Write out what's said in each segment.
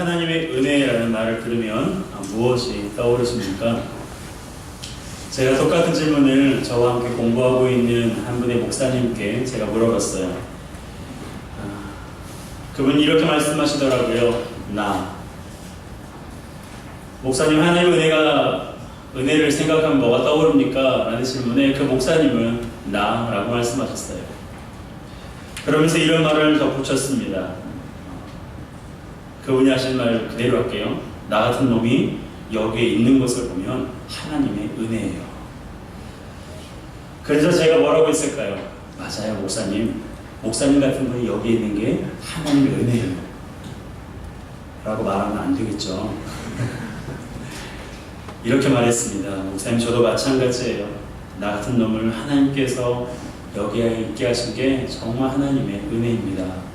하나님의 은혜라는 말을 들으면 무엇이 떠오르십니까? 제가 똑같은 질문을 저와 함께 공부하고 있는 한 분의 목사님께 제가 물어봤어요. 그분이 이렇게 말씀하시더라고요. 목사님, 하나님의 은혜를 생각하면 뭐가 떠오릅니까? 라는 질문에 그 목사님은 라고 말씀하셨어요. 그러면서 이런 말을 덧붙였습니다. 그분이 하신 말 그대로 할게요. 나 같은 놈이 여기에 있는 것을 보면 하나님의 은혜예요. 그래서 제가 뭐라고 했을까요? 맞아요, 목사님. 목사님 같은 분이 여기에 있는 게 하나님의 은혜예요. 라고 말하면 안 되겠죠. 이렇게 말했습니다. 목사님, 저도 마찬가지예요. 나 같은 놈을 하나님께서 여기에 있게 하신 게 정말 하나님의 은혜입니다.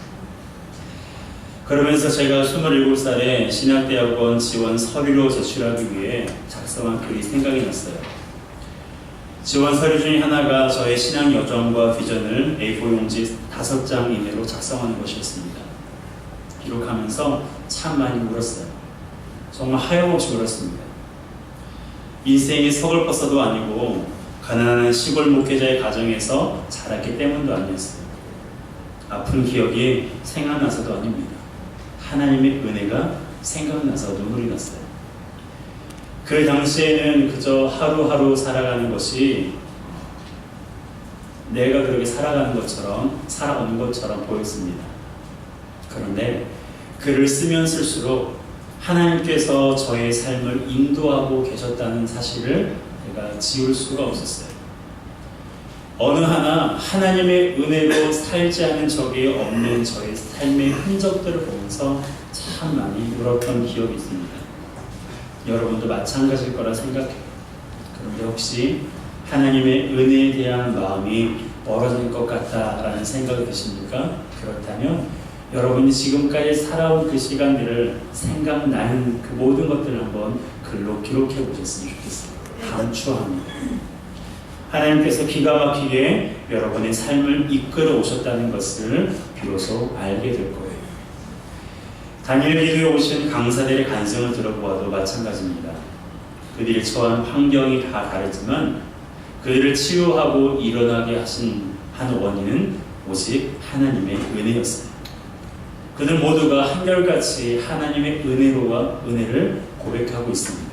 그러면서 제가 27살에 신학대학원 지원 서류로 제출하기 위해 작성한 글이 생각이 났어요. 지원 서류 중에 하나가 저의 신앙 여정과 비전을 A4 용지 5장 이내로 작성하는 것이었습니다. 기록하면서 참 많이 울었어요. 정말 하염없이 울었습니다. 인생이 서글퍼서도 아니고 가난한 시골 목회자의 가정에서 자랐기 때문도 아니었어요. 아픈 기억이 생각나서도 아닙니다. 하나님의 은혜가 생각나서 눈물이 났어요. 그 당시에는 그저 하루하루 살아가는 것이 내가 그렇게 살아가는 것처럼 살아오는 것처럼 보였습니다. 그런데 글을 쓰면 쓸수록 하나님께서 저의 삶을 인도하고 계셨다는 사실을 내가 지울 수가 없었어요. 어느 하나 하나님의 은혜로 살지 않은 적이 없는 저의 삶의 흔적들을 보면서 참 많이 울었던 기억이 있습니다. 여러분도 마찬가지일 거라 생각해요. 그런데 혹시 하나님의 은혜에 대한 마음이 멀어질 것 같다라는 생각이 드십니까? 그렇다면 여러분이 지금까지 살아온 그 시간들을 생각나는 그 모든 것들을 한번 글로 기록해 보셨으면 좋겠어요. 감추합니다. 하나님께서 기가 막히게 여러분의 삶을 이끌어 오셨다는 것을 비로소 알게 될 거예요. 다니엘 기도에 오신 강사들의 간증을 들어보아도 마찬가지입니다. 그들이 처한 환경이 다 다르지만 그들을 치유하고 일어나게 하신 한 원인은 오직 하나님의 은혜였어요. 그들 모두가 한결같이 하나님의 은혜를 고백하고 있습니다.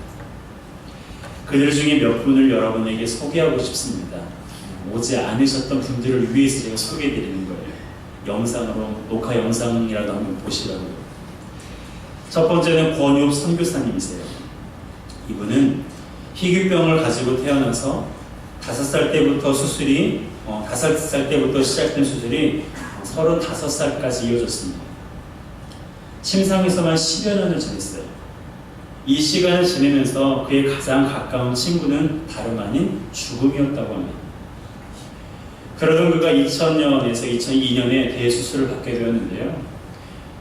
그들 중에 몇 분을 여러분에게 소개하고 싶습니다. 오지 않으셨던 분들을 위해서 제가 소개해드리는 거예요. 녹화 영상이라도 한번 보시라고요. 첫 번째는 권유업 선교사님이세요. 이분은 희귀병을 가지고 태어나서 5살 때부터 시작된 수술이 35살까지 이어졌습니다. 침상에서만 10여 년을 지냈어요. 이 시간을 지내면서 그의 가장 가까운 친구는 다름 아닌 죽음이었다고 합니다. 그러던 그가 2000년에서 2002년에 대수술을 받게 되었는데요.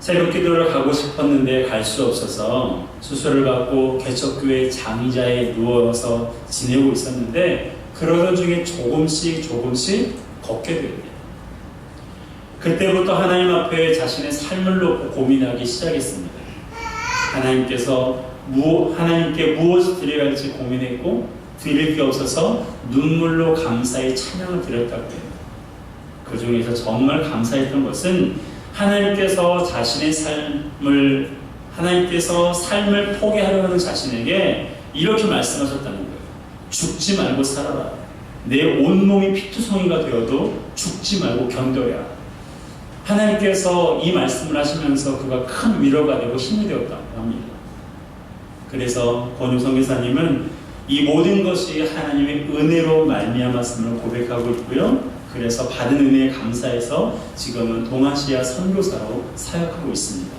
새벽 기도를 가고 싶었는데 갈 수 없어서 수술을 받고 개척교회 장의자에 누워서 지내고 있었는데 그러던 중에 조금씩 걷게 됩니다. 그때부터 하나님 앞에 자신의 삶을 놓고 고민하기 시작했습니다. 하나님께 무엇을 드려야 할지 고민했고 드릴 게 없어서 눈물로 감사의 찬양을 드렸다고 해요. 그 중에서 정말 감사했던 것은 하나님께서 삶을 포기하려 하는 자신에게 이렇게 말씀하셨다는 거예요. 죽지 말고 살아라. 내 온몸이 피투성이가 되어도 죽지 말고 견뎌라. 하나님께서 이 말씀을 하시면서 그가 큰 위로가 되고 힘이 되었다고 합니다. 그래서 권유 선교사님은 이 모든 것이 하나님의 은혜로 말미암았음을 고백하고 있고요. 그래서 받은 은혜에 감사해서 지금은 동아시아 선교사로 사역하고 있습니다.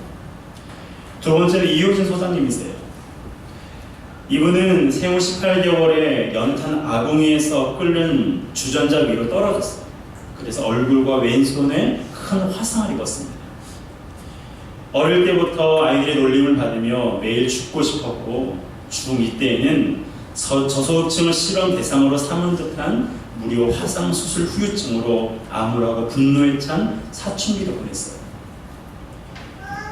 두 번째는 이효진 소장님이세요. 이분은 생후 18개월에 연탄 아궁이에서 끓는 주전자 위로 떨어졌어요. 그래서 얼굴과 왼손에 큰 화상을 입었습니다. 어릴 때부터 아이들의 놀림을 받으며 매일 죽고 싶었고 중2 때에는 저소득층을 실험 대상으로 삼은 듯한 무료 화상 수술 후유증으로 암울하고 분노에 찬 사춘기도 보냈어요.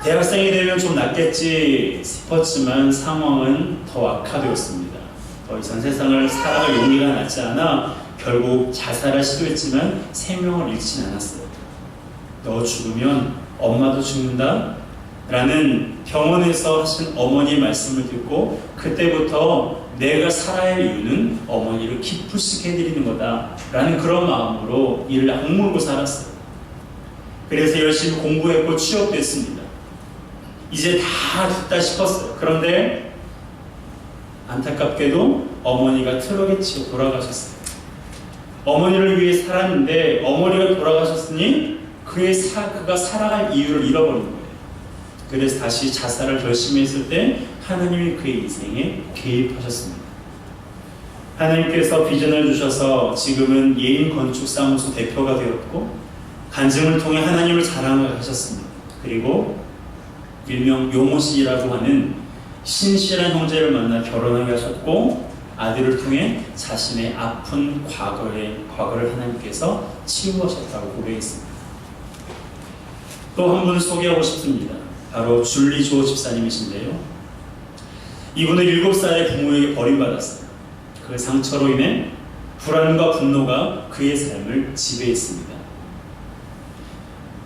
대학생이 되면 좀 낫겠지 싶었지만 상황은 더 악화되었습니다. 더 이상 세상을 살아갈 용기가 나지 않아 결국 자살을 시도했지만 생명을 잃진 않았어요. 너 죽으면 엄마도 죽는다? 라는 병원에서 하신 어머니의 말씀을 듣고 그때부터 내가 살아야 할 이유는 어머니를 기쁘시게 해드리는 거다 라는 그런 마음으로 이를 악물고 살았어요. 그래서 열심히 공부했고 취업도 했습니다. 이제 다 됐다 싶었어요. 그런데 안타깝게도 어머니가 트럭에 치여 돌아가셨어요. 어머니를 위해 살았는데 어머니가 돌아가셨으니 그가 살아갈 이유를 잃어버린 거예요. 그래서 다시 자살을 결심했을 때 하나님이 그의 인생에 개입하셨습니다. 하나님께서 비전을 주셔서 지금은 예인건축사무소 대표가 되었고 간증을 통해 하나님을 자랑하게 하셨습니다. 그리고 일명 요모씨라고 하는 신실한 형제를 만나 결혼하게 하셨고 아들을 통해 자신의 아픈 과거를 하나님께서 치유하셨다고 고백했습니다. 또 한 분을 소개하고 싶습니다. 바로 줄리조 집사님이신데요. 이분은 7살에 부모에게 버림받았어요. 그 상처로 인해 불안과 분노가 그의 삶을 지배했습니다.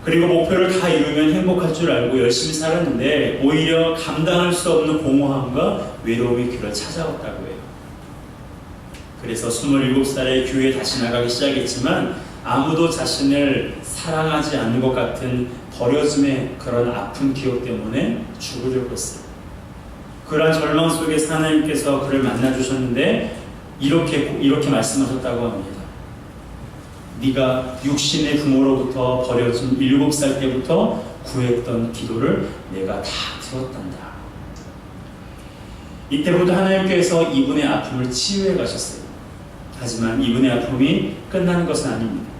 그리고 목표를 다 이루면 행복할 줄 알고 열심히 살았는데 오히려 감당할 수 없는 공허함과 외로움이 그를 찾아왔다고 해요. 그래서 27살에 교회에 다시 나가기 시작했지만 아무도 자신을 사랑하지 않는 것 같은 버려짐의 그런 아픈 기억 때문에 죽으려고 했어요. 그러한 절망 속에서 하나님께서 그를 만나주셨는데 이렇게 말씀하셨다고 합니다. 네가 육신의 부모로부터 버려진 7살 때부터 구했던 기도를 내가 다 들었단다. 이때부터 하나님께서 이분의 아픔을 치유해 가셨어요. 하지만 이분의 아픔이 끝나는 것은 아닙니다.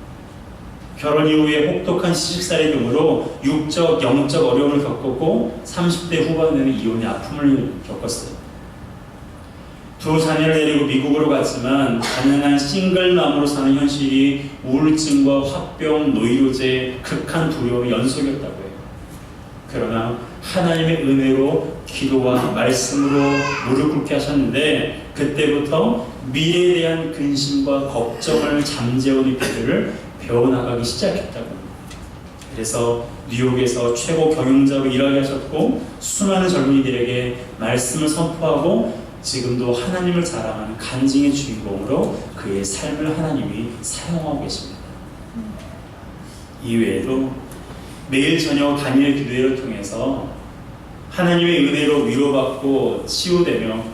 결혼 이후에 혹독한 시집살이 등으로 육적, 영적 어려움을 겪었고 30대 후반에는 이혼의 아픔을 겪었어요. 두 자녀를 데리고 미국으로 갔지만 가난한 싱글맘으로 사는 현실이 우울증과 화병, 노이로제, 극한 두려움의 연속이었다고 해요. 그러나 하나님의 은혜로 기도와 말씀으로 무릎 꿇게 하셨는데 그때부터 미래에 대한 근심과 걱정을 잠재우는 기도를 배워나가기 시작했다고 합니다. 그래서 뉴욕에서 최고 경영자로 일하게 하셨고 수많은 젊은이들에게 말씀을 선포하고 지금도 하나님을 자랑하는 간증의 주인공으로 그의 삶을 하나님이 사용하고 계십니다. 이외에도 매일 저녁 단일 기도회를 통해서 하나님의 은혜로 위로받고 치유되며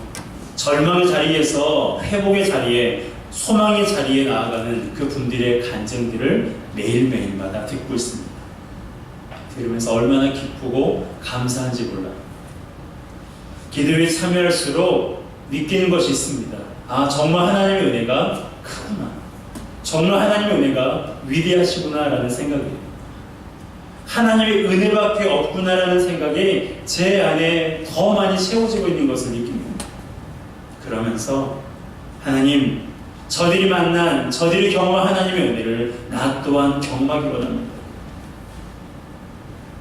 절망의 자리에서 회복의 자리에 소망의 자리에 나아가는 그 분들의 간증들을 매일매일마다 듣고 있습니다. 들으면서 얼마나 기쁘고 감사한지 몰라요. 기도에 참여할수록 느끼는 것이 있습니다. 아, 정말 하나님의 은혜가 크구나. 정말 하나님의 은혜가 위대하시구나 라는 생각이에요. 하나님의 은혜밖에 없구나라는 생각이 제 안에 더 많이 채워지고 있는 것을 느낍니다. 그러면서 하나님, 저들이 만난, 저들이 경험한 하나님의 은혜를 나 또한 경험하기 원합니다.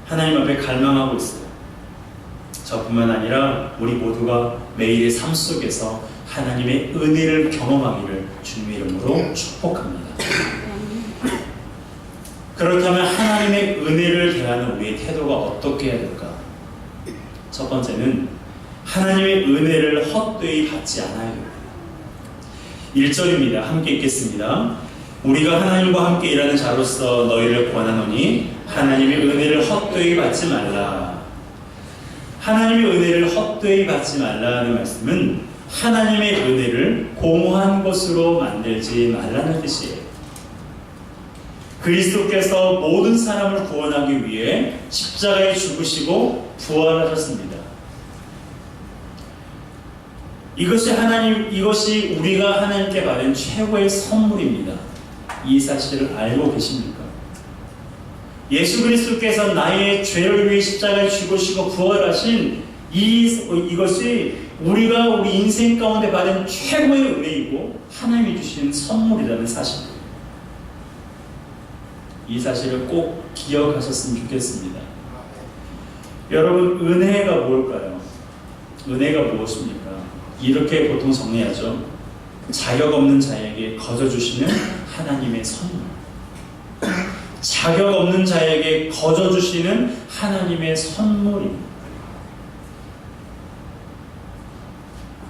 하나님 앞에 갈망하고 있어요. 저뿐만 아니라 우리 모두가 매일의 삶 속에서 하나님의 은혜를 경험하기를 주님의 이름으로 축복합니다. 그렇다면 하나님의 은혜를 대하는 우리의 태도가 어떻게 해야 될까? 첫 번째는 하나님의 은혜를 헛되이 받지 않아야 됩니다. 1절입니다. 함께 읽겠습니다. 우리가 하나님과 함께 일하는 자로서 너희를 권하노니 하나님의 은혜를 헛되이 받지 말라. 하나님의 은혜를 헛되이 받지 말라는 말씀은 하나님의 은혜를 공허한 것으로 만들지 말라는 뜻이에요. 그리스도께서 모든 사람을 구원하기 위해 십자가에 죽으시고 부활하셨습니다. 이것이 우리가 하나님께 받은 최고의 선물입니다. 이 사실을 알고 계십니까? 예수 그리스도께서 나의 죄를 위해 십자가에 죽으시고 부활하신 이것이 우리가 우리 인생 가운데 받은 최고의 은혜이고 하나님이 주신 선물이라는 사실입니다. 이 사실을 꼭 기억하셨으면 좋겠습니다. 여러분, 은혜가 뭘까요? 은혜가 무엇입니까? 이렇게 보통 정리하죠. 자격 없는 자에게 거저 주시는 하나님의 선물. 자격 없는 자에게 거저 주시는 하나님의 선물입니다.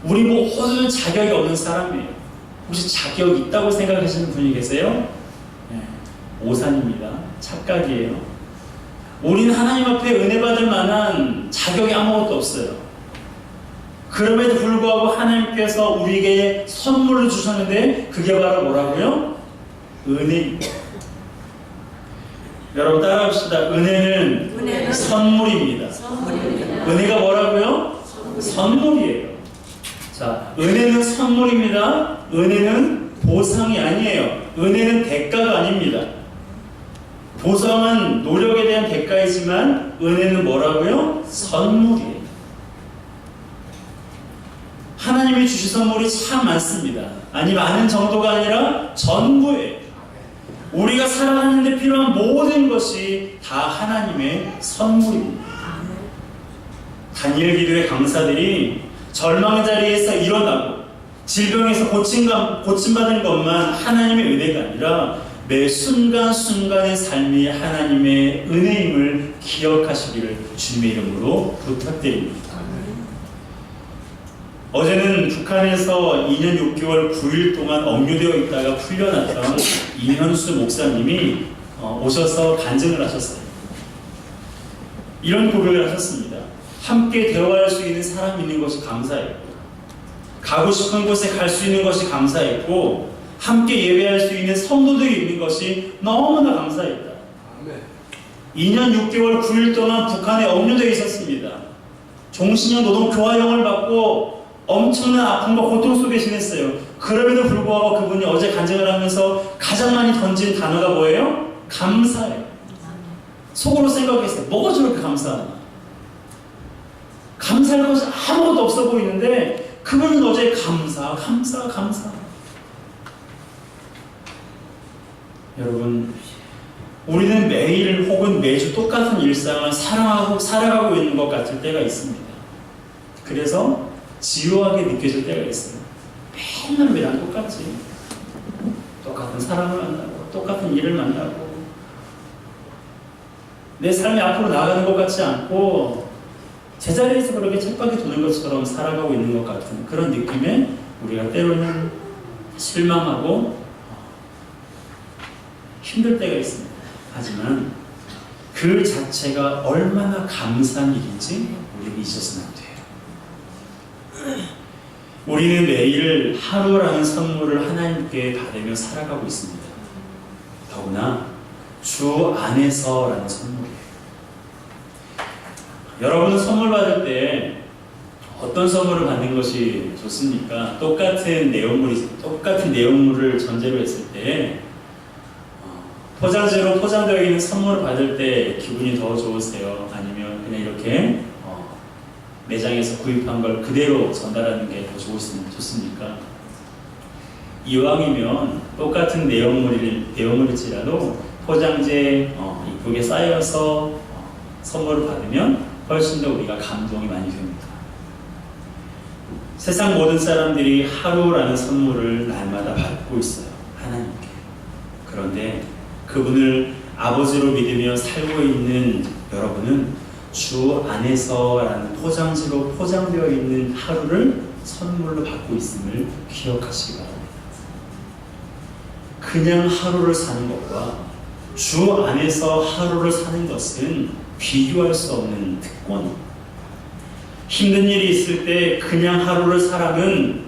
우리 모두는 자격이 없는 사람이에요. 혹시 자격이 있다고 생각하시는 분이 계세요? 네, 오산입니다. 착각이에요. 우리는 하나님 앞에 은혜 받을 만한 자격이 아무것도 없어요. 그럼에도 불구하고 하나님께서 우리에게 선물을 주셨는데 그게 바로 뭐라고요? 은혜입니다. 여러분 따라합시다. 은혜는 선물입니다. 은혜가 뭐라고요? 선물이에요. 자, 은혜는 선물입니다. 은혜는 보상이 아니에요. 은혜는 대가가 아닙니다. 보상은 노력에 대한 대가이지만 은혜는 뭐라고요? 선물이에요. 하나님이 주신 선물이 참 많습니다. 아니, 많은 정도가 아니라 전부예요. 우리가 살아가는 데 필요한 모든 것이 다 하나님의 선물입니다. 다니엘 기도의 강사들이 절망의 자리에서 일어나고 질병에서 고침받은 것만 하나님의 은혜가 아니라 매 순간순간의 삶이 하나님의 은혜임을 기억하시기를 주님의 이름으로 부탁드립니다. 어제는 북한에서 2년 6개월 9일 동안 억류되어 있다가 풀려났던 이현수 목사님이 오셔서 간증을 하셨어요. 이런 고백을 하셨습니다. 함께 대화할 수 있는 사람이 있는 것이 감사했고, 가고 싶은 곳에 갈 수 있는 것이 감사했고, 함께 예배할 수 있는 성도들이 있는 것이 너무나 감사했다. 2년 6개월 9일 동안 북한에 억류되어 있었습니다. 종신형 노동 교화형을 받고 엄청난 아픔과 고통 속에 지냈어요. 그럼에도 불구하고 그분이 어제 간증을 하면서 가장 많이 던진 단어가 뭐예요? 감사해요. 속으로 생각했어요. 뭐가 저렇게 감사하나? 감사할 것이 아무것도 없어 보이는데 그분은 어제 감사. 여러분, 우리는 매일 혹은 매주 똑같은 일상을 살아가고 있는 것 같을 때가 있습니다. 그래서 지루하게 느껴질 때가 있어요. 맨날 똑같지. 똑같은 사람을 만나고 똑같은 일을 만나고 내 삶이 앞으로 나가는 것 같지 않고 제자리에서 그렇게 쳇바퀴 도는 것처럼 살아가고 있는 것 같은 그런 느낌에 우리가 때로는 실망하고 힘들 때가 있습니다. 하지만 그 자체가 얼마나 감사한 일인지 우리는 잊어서는 안 돼요. 우리는 매일 하루라는 선물을 하나님께 받으며 살아가고 있습니다. 더구나 주 안에서라는 선물이에요. 여러분은 선물 받을 때 어떤 선물을 받는 것이 좋습니까? 똑같은 내용물을 전제로 했을 때 포장재로 포장되어 있는 선물을 받을 때 기분이 더 좋으세요? 아니면 그냥 이렇게 매장에서 구입한 걸 그대로 전달하는 게 더 좋습니까? 이왕이면 똑같은 내용물일지라도 포장재 이쁘게 쌓여서 선물을 받으면 훨씬 더 우리가 감동이 많이 됩니다. 세상 모든 사람들이 하루라는 선물을 날마다 받고 있어요. 하나님께. 그런데 그분을 아버지로 믿으며 살고 있는 여러분은 주 안에서라는 포장지로 포장되어 있는 하루를 선물로 받고 있음을 기억하시기 바랍니다. 그냥 하루를 사는 것과 주 안에서 하루를 사는 것은 비교할 수 없는 특권입니다. 힘든 일이 있을 때 그냥 하루를 사는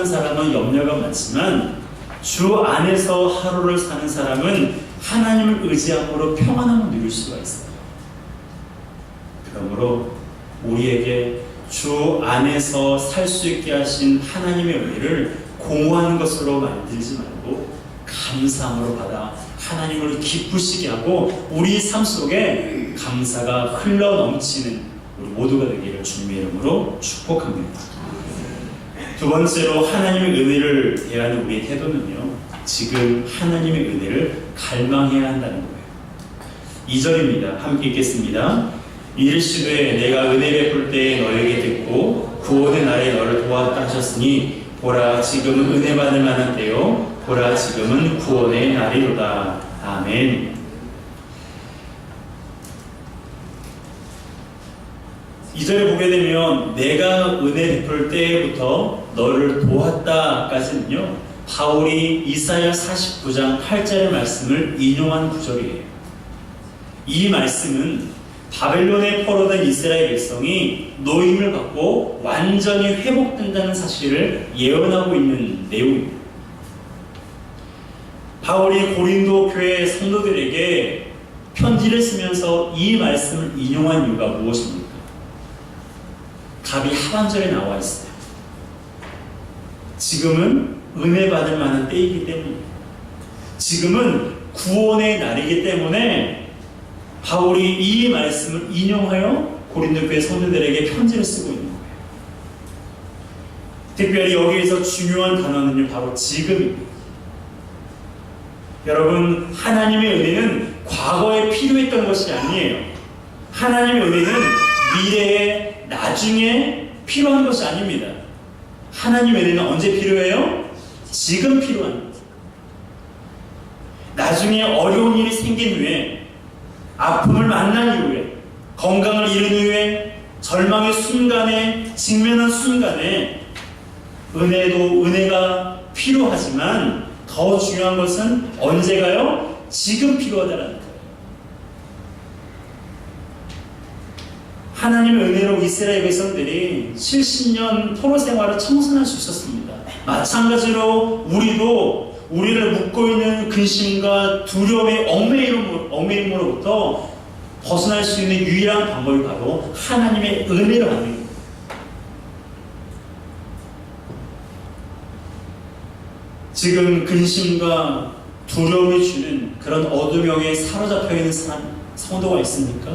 사람은 염려가 많지만 주 안에서 하루를 사는 사람은 하나님을 의지함으로 평안함을 누릴 수가 있어요. 그러므로 우리에게 주 안에서 살 수 있게 하신 하나님의 은혜를 공허하는 것으로 만들지 말고 감사함으로 받아 하나님을 기쁘시게 하고 우리 삶 속에 감사가 흘러넘치는 우리 모두가 되기를 주님의 이름으로 축복합니다. 두 번째로 하나님의 은혜를 대하는 우리의 태도는요, 지금 하나님의 은혜를 갈망해야 한다는 거예요. 2절입니다. 함께 읽겠습니다. 이르시되 내가 은혜 베풀 때에 너에게 듣고 구원의 날에 너를 도왔다 하셨으니 보라 지금은 은혜 받을 만한 때요 보라 지금은 구원의 날이로다. 아멘. 이 절에 보게 되면 내가 은혜 베풀 때부터 너를 도왔다까지는요 바울이 이사야 49장 8절의 말씀을 인용한 구절이에요. 이 말씀은 바벨론에 포로된 이스라엘 백성이 노임을 받고 완전히 회복된다는 사실을 예언하고 있는 내용입니다. 바울이 고린도 교회 성도들에게 편지를 쓰면서 이 말씀을 인용한 이유가 무엇입니까? 답이 하반절에 나와 있어요. 지금은 은혜 받을 만한 때이기 때문입니다. 지금은 구원의 날이기 때문에 바울이 이 말씀을 인용하여 고린도 교회 성도들에게 편지를 쓰고 있는 거예요. 특별히 여기에서 중요한 단어는요 바로 지금입니다. 여러분, 하나님의 은혜는 과거에 필요했던 것이 아니에요. 하나님의 은혜는 미래에 나중에 필요한 것이 아닙니다. 하나님의 은혜는 언제 필요해요? 지금 필요한 거예요. 나중에 어려운 일이 생긴 후에, 아픔을 만난 이후에, 건강을 잃은 후에, 절망의 순간에, 직면한 순간에 은혜가 필요하지만 더 중요한 것은 언제가요? 지금 필요하다는 거예요. 하나님의 은혜로 이스라엘 백성들이 70년 포로 생활을 청산할 수 있었습니다. 마찬가지로 우리도 우리를 묶고 있는 근심과 두려움의 얽매임으로부터 벗어날 수 있는 유일한 방법이 바로 하나님의 은혜를 받는 겁니다. 지금 근심과 두려움이 주는 그런 어두명에 사로잡혀 있는 성도가 있습니까?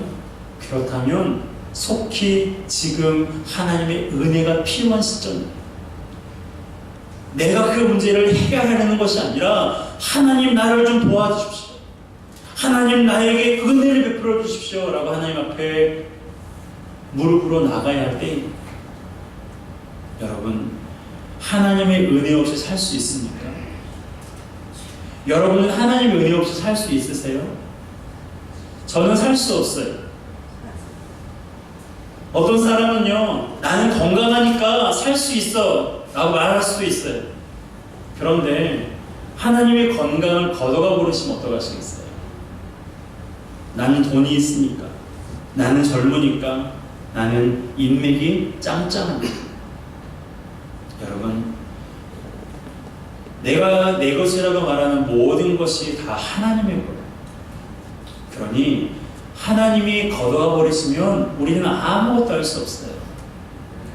그렇다면 속히 지금 하나님의 은혜가 필요한 시점입니다. 내가 그 문제를 해결하려는 것이 아니라 하나님 나를 좀 도와주십시오. 하나님 나에게 은혜를 베풀어 주십시오. 라고 하나님 앞에 무릎으로 나가야 할 때입니다. 여러분, 하나님의 은혜 없이 살 수 있습니까? 여러분은 하나님의 은혜 없이 살 수 있으세요? 저는 살 수 없어요. 어떤 사람은요, 나는 건강하니까 살 수 있어 라고 말할 수도 있어요. 그런데 하나님의 건강을 걷어가 버리시면 어떡하시겠어요? 나는 돈이 있으니까, 나는 젊으니까, 나는 인맥이 짱짱합니다. 여러분, 내가 내 것이라고 말하는 모든 것이 다 하나님의 거예요. 그러니 하나님이 걷어가 버리시면 우리는 아무것도 할 수 없어요.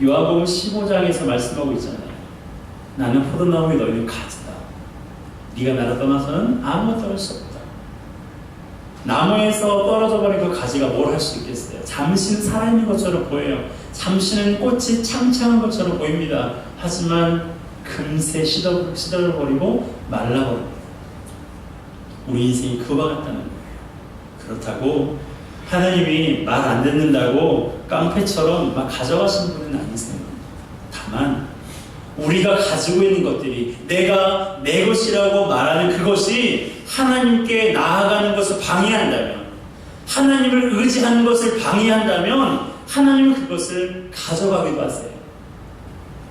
요한복음 15장에서 말씀하고 있잖아요. 나는 포도나무에 너희는 가지다. 네가 나를 떠나서는 아무것도 할 수 없다. 나무에서 떨어져 버린 그 가지가 뭘 할 수 있겠어요? 잠시는 살아있는 것처럼 보여요. 잠시는 꽃이 창창한 것처럼 보입니다. 하지만 금세 시들어버리고 말라버립니다. 우리 인생이 그와 같다는 거예요. 그렇다고 하나님이 말 안 듣는다고 깡패처럼 막 가져가시는 분은 아니세요. 다만 우리가 가지고 있는 것들이 내가 내 것이라고 말하는 그것이 하나님께 나아가는 것을 방해한다면, 하나님을 의지하는 것을 방해한다면 하나님은 그것을 가져가기도 하세요.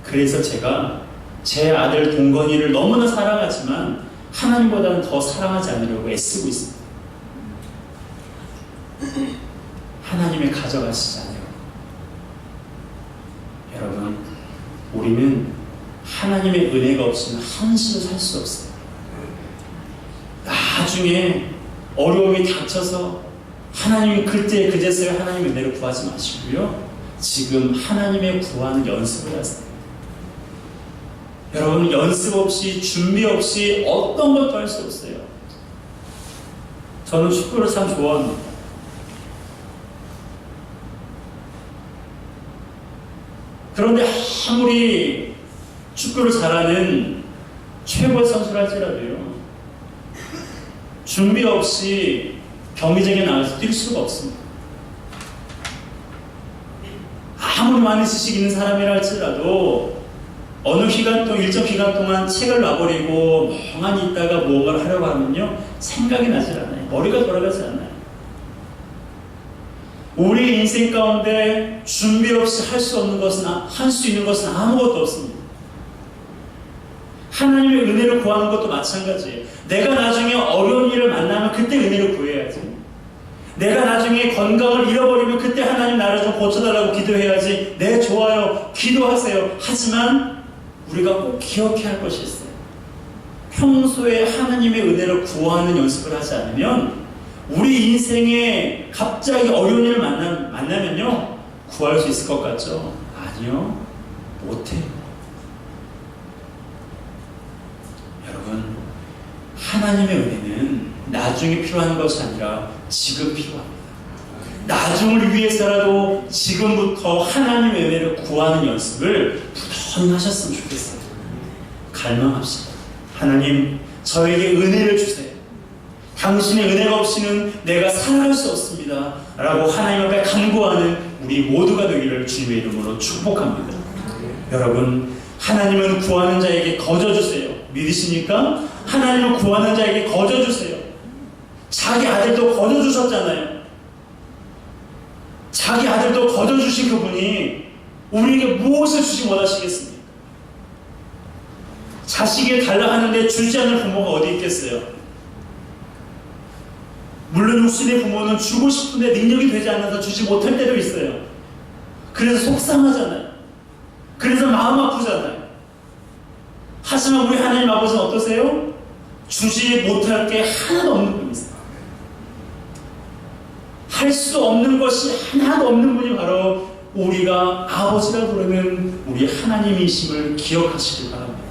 그래서 제가 제 아들 동건이를 너무나 사랑하지만 하나님보다는 더 사랑하지 않으려고 애쓰고 있습니다. 하나님의 가져가시지 않아요. 여러분, 우리는 하나님의 은혜가 없으면 한시도 살 수 없어요. 나중에 어려움이 닥쳐서 하나님이 그제서야 하나님의 은혜를 구하지 마시고요. 지금 하나님의 구하는 연습을 하세요. 여러분, 연습 없이 준비 없이 어떤 것도 할 수 없어요. 저는 축구를 참 좋아합니다. 그런데 아무리 축구를 잘하는 최고의 선수랄지라도요, 준비 없이 경기장에 나가서 뛸 수가 없습니다. 아무리 많은 지식이 있는 사람이라 할지라도 어느 기간 동안, 일정 기간 동안 책을 놔버리고 멍하니 있다가 무언가를 하려고 하면요, 생각이 나질 않아요. 머리가 돌아가지 않아요. 우리 인생 가운데 준비 없이 할 수 없는 것은, 할 수 있는 것은 아무것도 없습니다. 하나님의 은혜를 구하는 것도 마찬가지예요. 내가 나중에 어려운 일을 만나면 그때 은혜를 구해야지. 내가 나중에 건강을 잃어버리면 그때 하나님 나를 좀 고쳐달라고 기도해야지. 네, 좋아요. 기도하세요. 하지만 우리가 꼭 기억해야 할 것이 있어요. 평소에 하나님의 은혜를 구하는 연습을 하지 않으면 우리 인생에 갑자기 어려운 일을 만나면요, 구할 수 있을 것 같죠? 아니요, 못해요. 여러분, 하나님의 은혜는 나중에 필요한 것이 아니라 지금 필요합니다. 나중을 위해서라도 지금부터 하나님의 은혜를 구하는 연습을 부단히 하셨으면 좋겠어요. 갈망합시다. 하나님, 저에게 은혜를 주세요. 당신의 은혜가 없이는 내가 살아갈 수 없습니다. 라고 하나님 앞에 간구하는 우리 모두가 되기를 주님의 이름으로 축복합니다. 여러분, 하나님은 구하는 자에게 거저주세요. 믿으십니까? 하나님은 구하는 자에게 거저주세요. 자기 아들도 거저주셨잖아요. 자기 아들도 거저주신 그분이 우리에게 무엇을 주시 원하시겠습니까? 자식이 달라 하는데 주지 않는 부모가 어디 있겠어요? 물론 육신의 부모는 주고 싶은데 능력이 되지 않아서 주지 못할 때도 있어요. 그래서 속상하잖아요. 그래서 마음 아프잖아요. 하지만 우리 하나님 아버지는 어떠세요? 주지 못할 게 하나도 없는 분이세요. 할 수 없는 것이 하나도 없는 분이 바로 우리가 아버지라 부르는 우리 하나님이심을 기억하시길 바랍니다.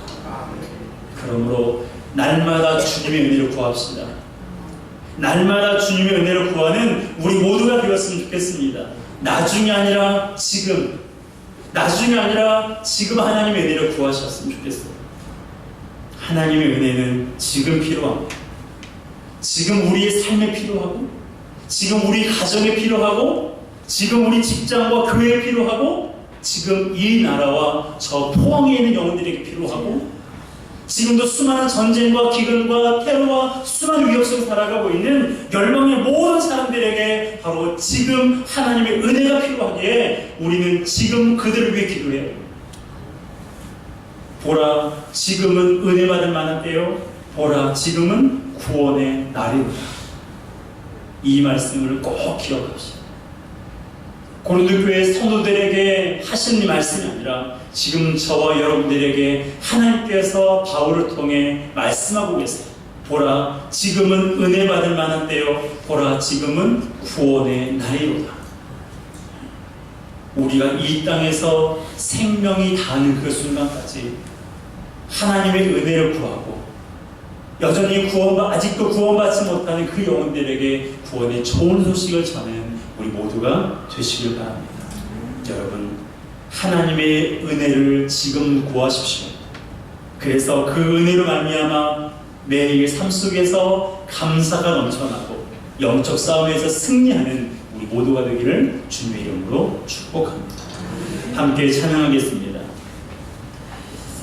그러므로 날마다 주님의 은혜를 구합시다. 날마다 주님의 은혜를 구하는 우리 모두가 되었으면 좋겠습니다. 나중이 아니라 지금, 나중이 아니라 지금 하나님의 은혜를 구하셨으면 좋겠어요. 하나님의 은혜는 지금 필요합니다. 지금 우리의 삶에 필요하고, 지금 우리 가정에 필요하고, 지금 우리 직장과 교회에 필요하고, 지금 이 나라와 저 포항에 있는 영혼들에게 필요하고, 지금도 수많은 전쟁과 기근과 테러와 수많은 위협 속에 살아가고 있는 멸망의 모든 사람들에게 바로 지금 하나님의 은혜가 필요하기에 우리는 지금 그들을 위해 기도해요. 보라, 지금은 은혜 받을 만한 때요. 보라, 지금은 구원의 날이로다. 이 말씀을 꼭 기억합시다. 고린도 교회 성도들에게 하신 이 말씀이 아니라 지금 저와 여러분들에게 하나님께서 바울을 통해 말씀하고 계세요. 보라, 지금은 은혜 받을 만한 때요. 보라, 지금은 구원의 날이로다. 우리가 이 땅에서 생명이 닿는 그 순간까지 하나님의 은혜를 구하고 여전히 아직도 구원받지 못하는 그 영혼들에게 구원의 좋은 소식을 전하는 우리 모두가 되시길 바랍니다. 여러분, 하나님의 은혜를 지금 구하십시오. 그래서 그 은혜로 말미암아 매일 삶 속에서 감사가 넘쳐나고 영적 싸움에서 승리하는 우리 모두가 되기를 주님의 이름으로 축복합니다. 함께 찬양하겠습니다.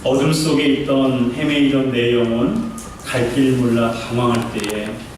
어둠 속에 있던 헤매이던 내 영혼, 갈 길 몰라 방황할 때에